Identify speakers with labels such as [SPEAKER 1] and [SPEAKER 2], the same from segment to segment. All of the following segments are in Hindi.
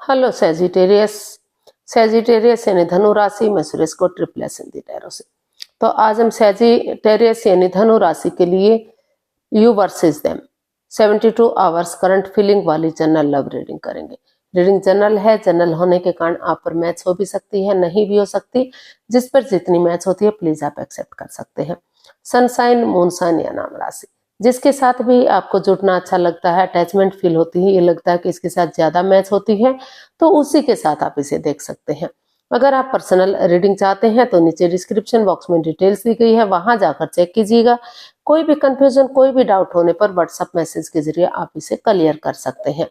[SPEAKER 1] Hello Sagittarius. सेजिटेरियस यानी धनु राशि में सुरेश को ट्रिपल हिंदी टैरो से। तो आज हम सेजिटेरियस यानी धनु राशि के लिए you versus them 72 hours current feeling वाली जनरल लव रीडिंग करेंगे। रीडिंग जनरल है, जनरल होने के कारण आप पर मैच हो भी सकती है, नहीं भी हो सकती। जिस पर जितनी मैच होती है प्लीज आप एक्सेप्ट कर सकते हैं। सनसाइन, मूनसाइन या नाम राशि, जिसके साथ भी आपको जुड़ना अच्छा लगता है, अटैचमेंट फील होती है, ये लगता है कि इसके साथ ज्यादा मैच होती है, तो उसी के साथ आप इसे देख सकते हैं। अगर आप पर्सनल रीडिंग चाहते हैं तो नीचे डिस्क्रिप्शन बॉक्स में डिटेल्स दी गई है, वहां जाकर चेक कीजिएगा। कोई भी कंफ्यूजन, कोई भी डाउट होने पर व्हाट्सएप मैसेज के जरिए आप इसे क्लियर कर सकते हैं।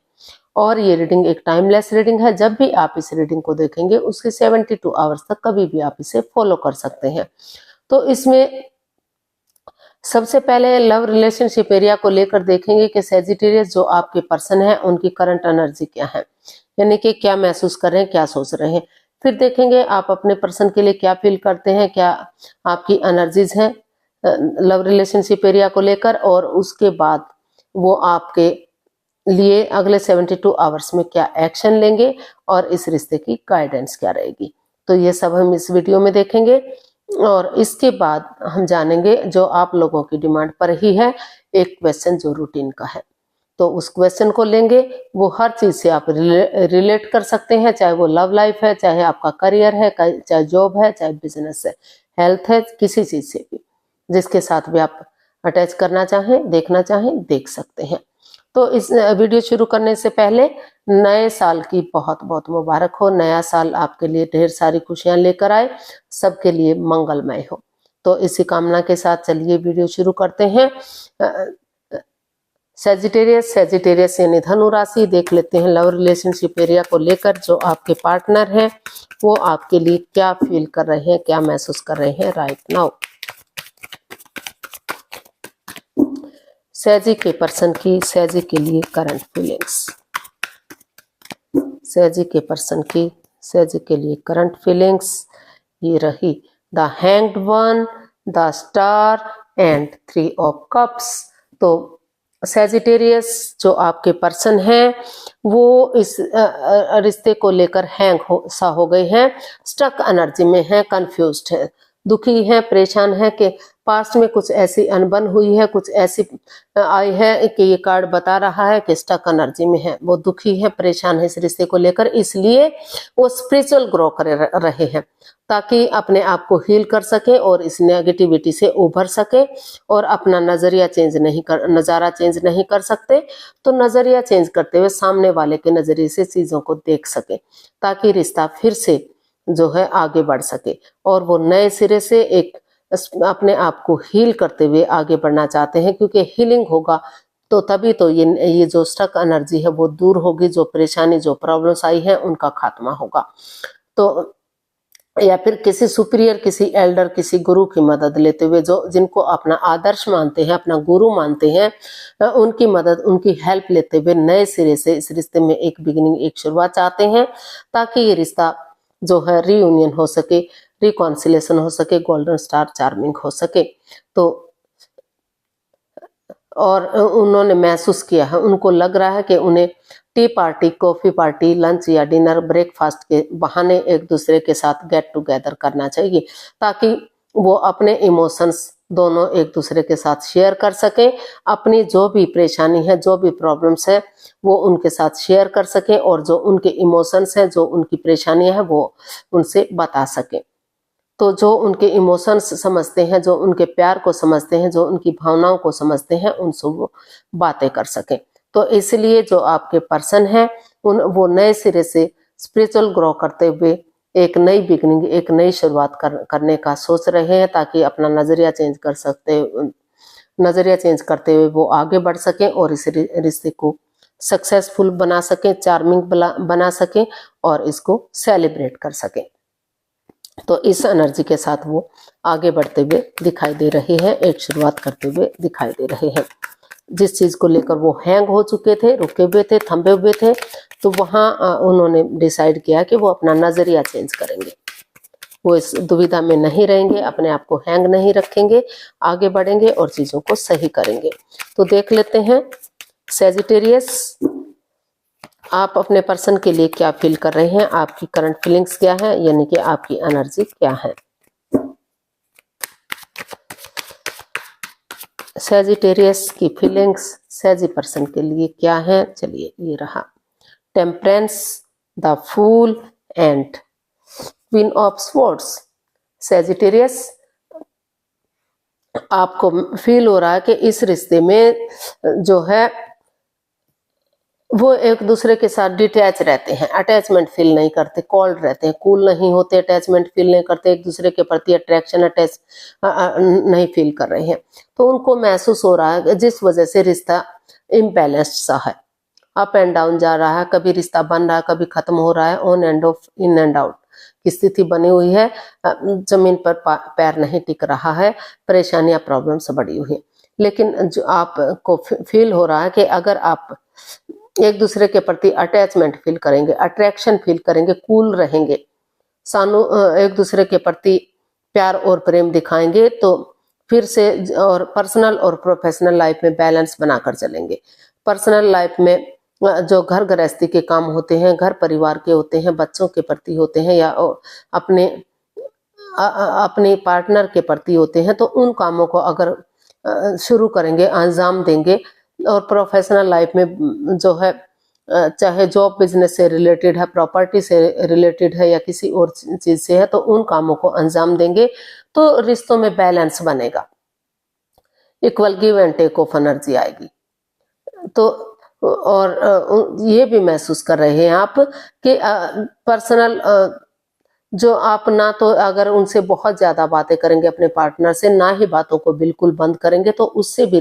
[SPEAKER 1] और ये रीडिंग एक टाइमलेस रीडिंग है, जब भी आप इस रीडिंग को देखेंगे उसके 72 आवर्स तक कभी भी आप इसे फॉलो कर सकते हैं। तो इसमें सबसे पहले लव रिलेशनशिप एरिया को लेकर देखेंगे कि सेजिटेरियस जो आपके पर्सन है उनकी करंट एनर्जी क्या है, यानी कि क्या महसूस कर रहे हैं, क्या सोच रहे हैं। फिर देखेंगे आप अपने पर्सन के लिए क्या फील करते हैं, क्या आपकी एनर्जीज हैं लव रिलेशनशिप एरिया को लेकर, और उसके बाद वो आपके लिए अगले 72 आवर्स में क्या एक्शन लेंगे और इस रिश्ते की गाइडेंस क्या रहेगी। तो ये सब हम इस वीडियो में देखेंगे। और इसके बाद हम जानेंगे जो आप लोगों की डिमांड पर ही है, एक क्वेश्चन जो रूटीन का है, तो उस क्वेश्चन को लेंगे। वो हर चीज से आप रिलेट कर सकते हैं, चाहे वो लव लाइफ है, चाहे आपका करियर है, चाहे जॉब है, चाहे बिजनेस है, हेल्थ है, किसी चीज से भी, जिसके साथ भी आप अटैच करना चाहें, देखना चाहें, देख सकते हैं। तो इस वीडियो शुरू करने से पहले नए साल की बहुत बहुत मुबारक हो। नया साल आपके लिए ढेर सारी खुशियां लेकर आए, सबके लिए मंगलमय हो। तो इसी कामना के साथ चलिए वीडियो शुरू करते हैं। सेजिटेरियस यानी धनु राशि देख लेते हैं लव रिलेशनशिप एरिया को लेकर जो आपके पार्टनर हैं वो आपके लिए क्या फील कर रहे हैं, क्या महसूस कर रहे हैं राइट नाउ। सेजी के पर्सन की सेजी के लिए करंट फीलिंग्स, सेजी के पर्सन की सेजी के लिए करंट फीलिंग्स ये रही the hanged one, the star and 3 of cups. तो सेजिटेरियस जो आपके पर्सन हैं वो इस रिश्ते को लेकर हैंग हो गए हैं, स्टक एनर्जी में हैं, कंफ्यूज्ड है, दुखी हैं, परेशान हैं कि पास्ट में कुछ ऐसी अनबन हुई है, कुछ ऐसी आई है कि ये कार्ड बता रहा है कि स्टक एनर्जी में है, वो दुखी है, परेशान है इस रिश्ते को लेकर। इसलिए वो स्पिरिचुअल ग्रो कर रहे हैं ताकि अपने आप को हील कर सके और इस नेगेटिविटी से उभर सके और अपना नजरिया नजारा चेंज नहीं कर सकते तो नजरिया चेंज करते हुए सामने वाले के नजरिए से चीजों को देख सके ताकि रिश्ता फिर से जो है आगे बढ़ सके और वो नए सिरे से एक अपने आप को हील करते हुए आगे बढ़ना चाहते हैं, क्योंकि हीलिंग होगा तो तभी तो ये जो स्टक एनर्जी है वो दूर होगी, जो परेशानी जो प्रॉब्लम्स आई है उनका खात्मा होगा। तो या फिर किसी सुपीरियर, किसी एल्डर, किसी गुरु की मदद लेते हुए जो जिनको अपना आदर्श मानते हैं, अपना गुरु मानते हैं, उनकी मदद, उनकी हेल्प लेते हुए नए सिरे से इस रिश्ते में एक बिगिनिंग, एक शुरुआत चाहते हैं ताकि ये रिश्ता जो है रीयूनियन हो सके, रिकॉन्सिलेशन हो सके, गोल्डन स्टार चार्मिंग हो सके। तो और उन्होंने महसूस किया है, उनको लग रहा है कि उन्हें T party, coffee party, lunch या डिनर, ब्रेकफास्ट के बहाने एक दूसरे के साथ गेट टुगेदर करना चाहिए ताकि वो अपने इमोशंस दोनों एक दूसरे के साथ शेयर कर सकें, अपनी जो भी परेशानी है, जो भी प्रॉब्लम्स है वो उनके साथ शेयर कर सकें और जो उनके इमोशंस हैं, जो उनकी परेशानियां हैं वो उनसे बता सकें। तो जो उनके इमोशंस समझते हैं, जो उनके प्यार को समझते हैं, जो उनकी भावनाओं को समझते हैं, उनसे वो बातें कर सकें। तो इसलिए जो आपके पर्सन हैं वो नए सिरे से स्पिरिचुअल ग्रो करते हुए एक नई बिगनिंग, एक नई शुरुआत करने का सोच रहे हैं ताकि अपना नजरिया चेंज कर सकते, नजरिया चेंज करते हुए वो आगे बढ़ सकें और इस रिश्ते को सक्सेसफुल बना सकें, चार्मिंग बना सकें और इसको सेलिब्रेट कर सकें। तो इस एनर्जी के साथ वो आगे बढ़ते हुए दिखाई दे रहे हैं, एक शुरुआत करते हुए दिखाई दे रहे हैं। जिस चीज को लेकर वो हैंग हो चुके थे, रुके हुए थे, थंबे हुए थे, तो वहां उन्होंने डिसाइड किया कि वो अपना नजरिया चेंज करेंगे, वो इस दुविधा में नहीं रहेंगे, अपने आप को हैंग नहीं रखेंगे, आगे बढ़ेंगे और चीजों को सही करेंगे। तो देख लेते हैं सेजिटेरियस आप अपने पर्सन के लिए क्या फील कर रहे हैं, आपकी करंट फीलिंग्स क्या है, यानी कि आपकी एनर्जी क्या है। सैजिटेरियस की फीलिंग्स सैजी पर्सन के लिए क्या है, चलिए ये रहा temperance, the fool and queen of swords. Sagittarius, आपको फील हो रहा है कि इस रिश्ते में जो है वो एक दूसरे के साथ डिटैच रहते हैं, अटैचमेंट फील नहीं करते, कोल्ड रहते हैं, कूल नहीं होते, अटैचमेंट फील नहीं करते, एक दूसरे के प्रति अट्रैक्शन अटैच नहीं फील कर रहे हैं। तो उनको महसूस हो रहा है जिस वजह से रिश्ता इम्बैलेंस्ड सा है, अप एंड डाउन जा रहा है, कभी रिश्ता बन रहा है, कभी खत्म हो रहा है, on end of, in and out की स्थिति बनी हुई है, जमीन पर पैर नहीं टिक रहा है, परेशानियां प्रॉब्लम्स बढ़ी हुई है। लेकिन जो आपको फील हो रहा है कि अगर आप एक दूसरे के प्रति अटैचमेंट फील करेंगे, अट्रैक्शन फील करेंगे, कूल रहेंगे, सानू एक दूसरे के प्रति प्यार और प्रेम दिखाएंगे, तो फिर से और पर्सनल और प्रोफेशनल लाइफ में बैलेंस बनाकर चलेंगे। पर्सनल लाइफ में जो घर गृहस्थी के काम होते हैं, घर परिवार के होते हैं, बच्चों के प्रति होते हैं, या अपने अपने पार्टनर के प्रति होते हैं, तो उन कामों को अगर शुरू करेंगे, अंजाम देंगे, और प्रोफेशनल लाइफ में जो है चाहे जॉब बिजनेस से रिलेटेड है, प्रॉपर्टी से रिलेटेड है, या किसी और चीज से है, तो उन कामों को अंजाम देंगे तो रिश्तों में बैलेंस बनेगा, equal give and take of energy आएगी। तो और ये भी महसूस कर रहे हैं आप कि पर्सनल जो आप ना तो अगर उनसे बहुत ज्यादा बातें करेंगे अपने पार्टनर से, ना ही बातों को बिल्कुल बंद करेंगे, तो उससे भी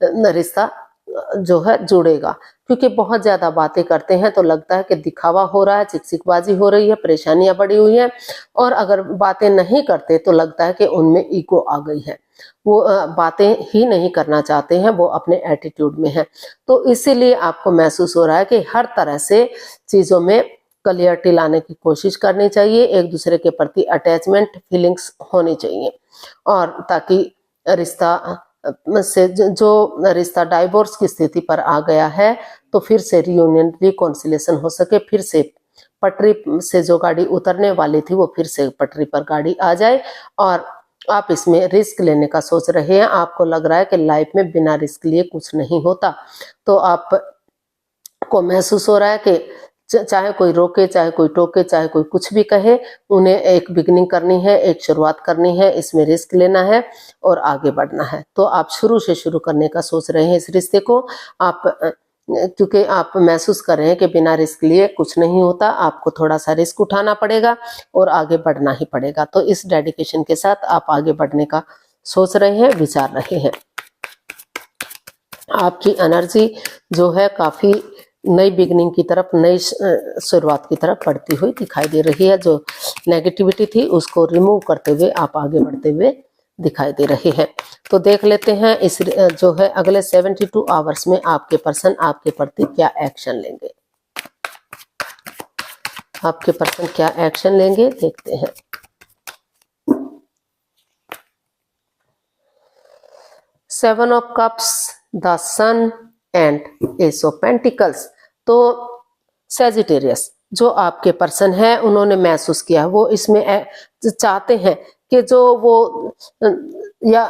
[SPEAKER 1] रिश्ता जो है जुड़ेगा। क्योंकि बहुत ज्यादा बातें करते हैं तो लगता है कि दिखावा हो रहा है, चिकचिकबाजी हो रही है, परेशानियां बढ़ी हुई हैं, और अगर बातें नहीं करते तो लगता है कि उनमें ईगो आ गई है, वो बातें ही नहीं करना चाहते हैं, वो अपने एटीट्यूड में है। तो इसीलिए आपको महसूस हो रहा है कि हर तरह से चीजों में क्लियरिटी लाने की कोशिश करनी चाहिए, एक दूसरे के प्रति अटैचमेंट फीलिंग्स होनी चाहिए, और ताकि रिश्ता से जो रिश्ता डाइवोर्स की स्थिति पर आ गया है, तो फिर से रियूनियन, रिकॉन्सिलेशन हो सके, फिर से पटरी से जो गाड़ी उतरने वाली थी वो फिर से पटरी पर गाड़ी आ जाए। और आप इसमें रिस्क लेने का सोच रहे हैं, आपको लग रहा है कि लाइफ में बिना रिस्क लिए कुछ नहीं होता, तो आपको महसूस हो रहा है कि चाहे कोई रोके, चाहे कोई टोके, चाहे कोई कुछ भी कहे, उन्हें एक बिगिनिंग करनी है, एक शुरुआत करनी है, इसमें रिस्क लेना है और आगे बढ़ना है। तो आप शुरू से शुरू करने का सोच रहे हैं इस रिश्ते को, आप क्योंकि आप महसूस कर रहे हैं कि बिना रिस्क लिए कुछ नहीं होता, आपको थोड़ा सा रिस्क उठाना पड़ेगा और आगे बढ़ना ही पड़ेगा। तो इस डेडिकेशन के साथ आप आगे बढ़ने का सोच रहे हैं, विचार रहे हैं। आपकी एनर्जी जो है काफी नई बिगनिंग की तरफ, नई शुरुआत की तरफ बढ़ती हुई दिखाई दे रही है। जो नेगेटिविटी थी उसको रिमूव करते हुए आप आगे बढ़ते हुए दिखाई दे रहे हैं। तो देख लेते हैं इस जो है अगले 72 आवर्स में आपके पर्सन आपके प्रति क्या एक्शन लेंगे। आपके पर्सन क्या एक्शन लेंगे देखते हैं। Seven of cups, the sun and ace of pentacles. तो सैजिटेरियस जो आपके पर्सन है, उन्होंने महसूस किया, वो इसमें चाहते हैं कि जो वो या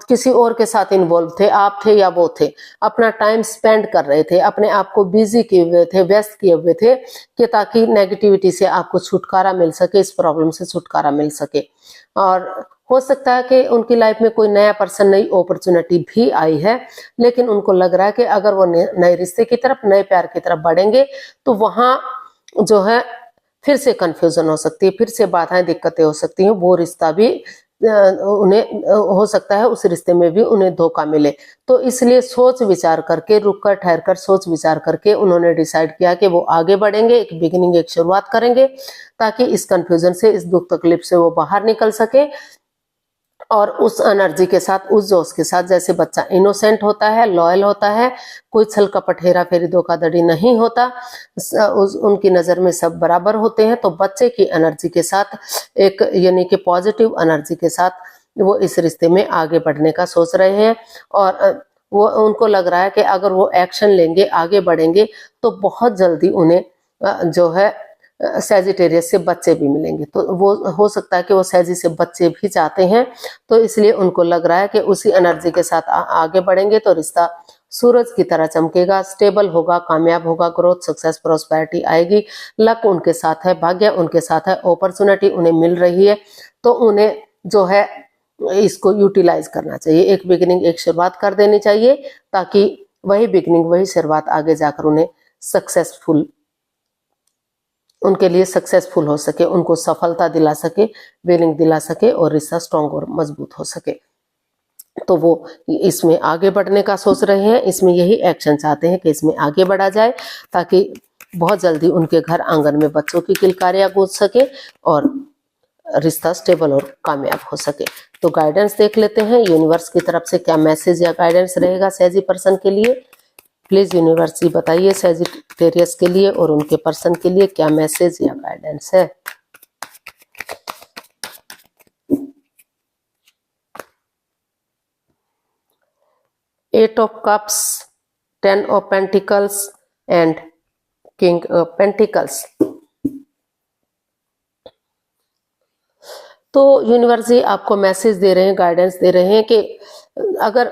[SPEAKER 1] किसी और के साथ इन्वॉल्व थे, आप थे या वो थे, अपना टाइम स्पेंड कर रहे थे, अपने आप को बिजी किए हुए थे, व्यस्त किए हुए थे, कि ताकि नेगेटिविटी से आपको छुटकारा मिल सके, इस प्रॉब्लम से छुटकारा मिल सके। और हो सकता है कि उनकी लाइफ में कोई नया पर्सन, नई अपॉर्चुनिटी भी आई है, लेकिन उनको लग रहा है कि अगर वो नए रिश्ते की तरफ, नए प्यार की तरफ बढ़ेंगे तो वहां जो है फिर से कंफ्यूजन हो सकती है, फिर से बाधाएं, दिक्कतें हो सकती हैं, वो रिश्ता भी उन्हें हो सकता है उस रिश्ते में भी उन्हें धोखा मिले। तो इसलिए सोच विचार करके, रुक कर ठहर कर सोच विचार करके उन्होंने डिसाइड किया कि वो आगे बढ़ेंगे, एक बिगिनिंग, एक शुरुआत करेंगे, ताकि इस कंफ्यूजन से, इस दुख तकलीफ से वो बाहर निकल सके। और उस एनर्जी के साथ, उस जोश के साथ, जैसे बच्चा इनोसेंट होता है, लॉयल होता है, कोई छल कपट, हेरा फेरी, धोखाधड़ी नहीं होता, उनकी नजर में सब बराबर होते हैं, तो बच्चे की एनर्जी के साथ, एक यानी कि पॉजिटिव एनर्जी के साथ वो इस रिश्ते में आगे बढ़ने का सोच रहे हैं। और वो उनको लग रहा है कि अगर वो एक्शन लेंगे, आगे बढ़ेंगे तो बहुत जल्दी उन्हें जो है सैजिटेरियस से बच्चे भी मिलेंगे। तो वो हो सकता है कि वो सैजी से बच्चे भी चाहते हैं, तो इसलिए उनको लग रहा है कि उसी एनर्जी के साथ आगे बढ़ेंगे तो रिश्ता सूरज की तरह चमकेगा, स्टेबल होगा, कामयाब होगा, ग्रोथ, सक्सेस, प्रोस्पेरिटी आएगी, लक उनके साथ है, भाग्य उनके साथ है, अपॉर्चुनिटी उन्हें मिल रही है। तो उन्हें जो है इसको यूटिलाइज करना चाहिए, एक बिगिनिंग, एक शुरुआत कर देनी चाहिए, ताकि वही बिगिनिंग, वही शुरुआत आगे जाकर उन्हें सक्सेसफुल, उनके लिए सक्सेसफुल हो सके, उनको सफलता दिला सके, विनिंग दिला सके और रिश्ता स्ट्रांग और मजबूत हो सके। तो वो इसमें आगे बढ़ने का सोच रहे हैं, इसमें यही एक्शन चाहते हैं कि इसमें आगे बढ़ा जाए, ताकि बहुत जल्दी उनके घर आंगन में बच्चों की किलकारियां गूंज सके और रिश्ता स्टेबल और कामयाब हो सके। तो गाइडेंस देख लेते हैं, यूनिवर्स की तरफ से क्या मैसेज या गाइडेंस रहेगा सैजी पर्सन के लिए। प्लीज यूनिवर्स जी बताइए सैजिटेरियस के लिए और उनके पर्सन के लिए क्या मैसेज या गाइडेंस है। Eight of cups, 10 of pentacles and king of pentacles. तो यूनिवर्स जी आपको मैसेज दे रहे हैं, गाइडेंस दे रहे हैं कि अगर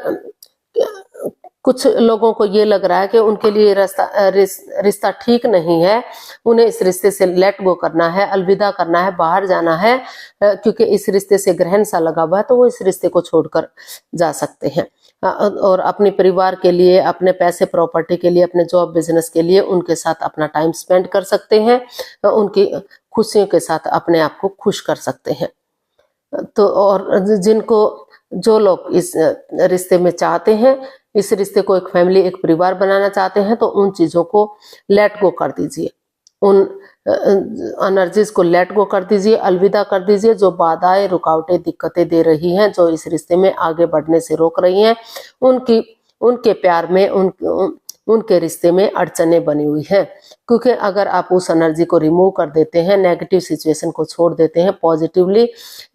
[SPEAKER 1] कुछ लोगों को ये लग रहा है कि उनके लिए रिश्ता ठीक नहीं है, उन्हें इस रिश्ते से लेट गो करना है, अलविदा करना है, बाहर जाना है, क्योंकि इस रिश्ते से ग्रहण सा लगा हुआ है, तो वो इस रिश्ते को छोड़कर जा सकते हैं और अपने परिवार के लिए, अपने पैसे प्रॉपर्टी के लिए, अपने जॉब बिजनेस के लिए उनके साथ अपना टाइम स्पेंड कर सकते हैं, उनकी खुशियों के साथ अपने आप को खुश कर सकते हैं। तो और जिनको, जो लोग इस रिश्ते में चाहते हैं, इस रिश्ते को एक फैमिली, एक परिवार बनाना चाहते हैं, तो उन चीजों को लेट गो कर दीजिए, उन एनर्जीज को लेट गो कर दीजिए, अलविदा कर दीजिए, जो बाधाएं, रुकावटें, दिक्कतें दे रही हैं, जो इस रिश्ते में आगे बढ़ने से रोक रही हैं, उनके प्यार में, उनके रिश्ते में अड़चने बनी हुई हैं। क्योंकि अगर आप उस एनर्जी को रिमूव कर देते हैं, नेगेटिव सिचुएशन को छोड़ देते हैं, पॉजिटिवली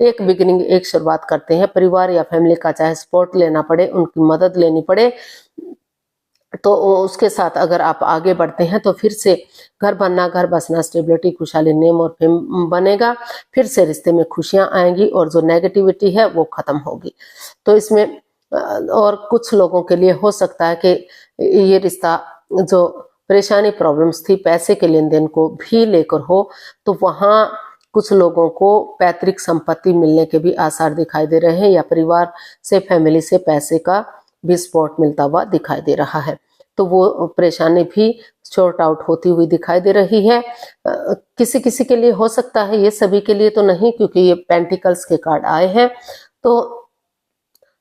[SPEAKER 1] एक बिगिनिंग, एक शुरुआत करते हैं, परिवार या फैमिली का चाहे सपोर्ट लेना पड़े, उनकी मदद लेनी पड़े, तो उसके साथ अगर आप आगे बढ़ते हैं तो फिर से घर बनना, घर बसना, स्टेबिलिटी, खुशहाली, नेम और फेम बनेगा, फिर से रिश्ते में खुशियां आएंगी और जो नेगेटिविटी है वो खत्म होगी। तो इसमें और कुछ लोगों के लिए हो सकता है कि ये रिश्ता जो परेशानी, प्रॉब्लम्स थी, पैसे के लेन देन को भी लेकर हो, तो वहां कुछ लोगों को पैतृक संपत्ति मिलने के भी आसार दिखाई दे रहे हैं, या परिवार से, फैमिली से पैसे का भी सपोर्ट मिलता हुआ दिखाई दे रहा है। तो वो परेशानी भी शॉर्ट आउट होती हुई दिखाई दे रही है। किसी किसी के लिए हो सकता है, ये सभी के लिए तो नहीं, क्योंकि ये पेंटिकल्स के कार्ड आए हैं। तो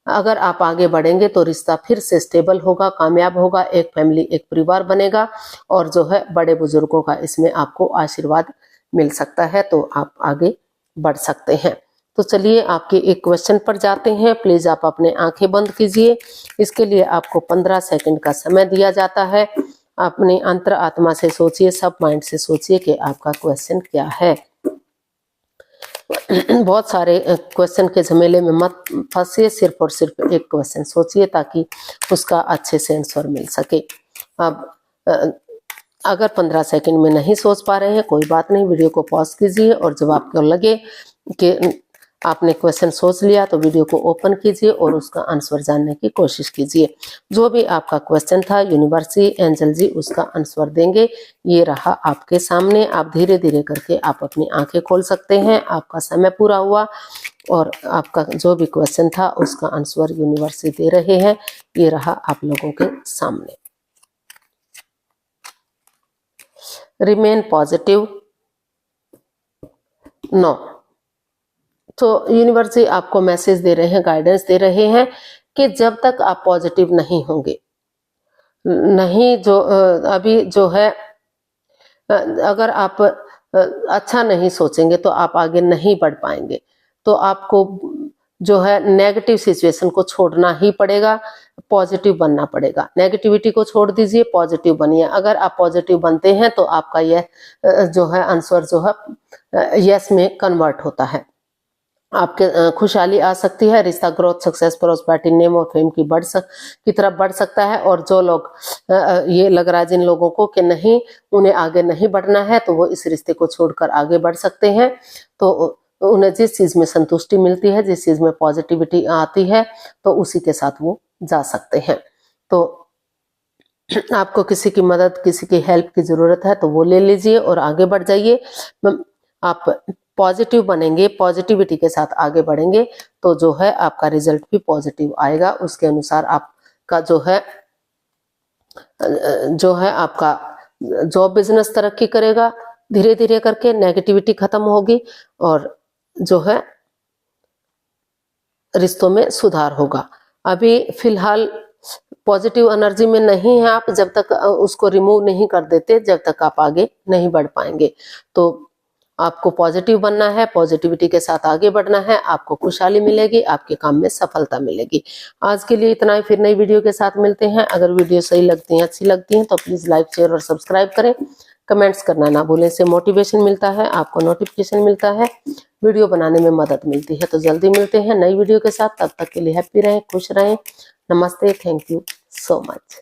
[SPEAKER 1] अगर आप आगे बढ़ेंगे तो रिश्ता फिर से स्टेबल होगा, कामयाब होगा, एक फैमिली, एक परिवार बनेगा, और जो है बड़े बुजुर्गों का इसमें आपको आशीर्वाद मिल सकता है, तो आप आगे बढ़ सकते हैं। तो चलिए आपके एक क्वेश्चन पर जाते हैं। प्लीज आप अपने आंखें बंद कीजिए। इसके लिए आपको 15 सेकंड का समय दिया जाता है। अपने अंतर आत्मा से सोचिए, सब माइंड से सोचिए कि आपका क्वेश्चन क्या है। बहुत सारे क्वेश्चन के झमेले में मत फंसिए, सिर्फ और सिर्फ एक क्वेश्चन सोचिए ताकि उसका अच्छे से आंसर मिल सके। अब अगर 15 सेकंड में नहीं सोच पा रहे हैं, कोई बात नहीं, वीडियो को पॉज कीजिए और जब आपको लगे कि आपने क्वेश्चन सोच लिया तो वीडियो को ओपन कीजिए और उसका आंसर जानने की कोशिश कीजिए। जो भी आपका क्वेश्चन था, यूनिवर्स जी, एंजल जी उसका आंसर देंगे। ये रहा आपके सामने। आप धीरे धीरे करके आप अपनी आंखें खोल सकते हैं। आपका समय पूरा हुआ और आपका जो भी क्वेश्चन था उसका आंसर यूनिवर्स जी दे रहे हैं। ये रहा आप लोगों के सामने। Remain positive, no. तो यूनिवर्स जी आपको मैसेज दे रहे हैं, गाइडेंस दे रहे हैं कि जब तक आप पॉजिटिव नहीं होंगे, नहीं जो अभी जो है, अगर आप अच्छा नहीं सोचेंगे तो आप आगे नहीं बढ़ पाएंगे। तो आपको जो है नेगेटिव सिचुएशन को छोड़ना ही पड़ेगा, पॉजिटिव बनना पड़ेगा। नेगेटिविटी को छोड़ दीजिए, पॉजिटिव बनिए। अगर आप पॉजिटिव बनते हैं तो आपका यह जो है आंसर जो है यस में कन्वर्ट होता है। आपके खुशहाली आ सकती है। रिश्ता ग्रोथ, सक्सेस, प्रोस्पेरिटी, नेम और फेम की तरफ बढ़ सकता है। और जो लोग ये लग रहा है जिन लोगों को कि नहीं उन्हें आगे नहीं बढ़ना है, तो वो इस रिश्ते को छोड़कर आगे बढ़ सकते हैं। तो उन्हें जिस चीज में संतुष्टि मिलती है, जिस चीज में पॉजिटिविटी आती है, तो उसी के साथ वो जा सकते हैं। तो आपको किसी की मदद, किसी की हेल्प की जरूरत है तो वो ले लीजिए और आगे बढ़ जाइए। आप पॉजिटिव बनेंगे, पॉजिटिविटी के साथ आगे बढ़ेंगे, तो जो है आपका रिजल्ट भी पॉजिटिव आएगा। उसके अनुसार आपका जो है आपका जॉब बिजनेस तरक्की करेगा। धीरे धीरे करके नेगेटिविटी खत्म होगी और जो है रिश्तों में सुधार होगा। अभी फिलहाल पॉजिटिव एनर्जी में नहीं है आप, जब तक उसको रिमूव नहीं कर देते, जब तक आप आगे नहीं बढ़ पाएंगे। तो आपको पॉजिटिव बनना है, पॉजिटिविटी के साथ आगे बढ़ना है, आपको खुशहाली मिलेगी, आपके काम में सफलता मिलेगी। आज के लिए इतना ही, फिर नई वीडियो के साथ मिलते हैं। अगर वीडियो सही लगती है, अच्छी लगती है, तो प्लीज लाइक, शेयर और सब्सक्राइब करें। कमेंट्स करना ना भूलें, इससे मोटिवेशन मिलता है, आपको नोटिफिकेशन मिलता है, वीडियो बनाने में मदद मिलती है। तो जल्दी मिलते हैं नई वीडियो के साथ, तब तक के लिए हैप्पी रहें, खुश रहें। नमस्ते, थैंक यू सो मच।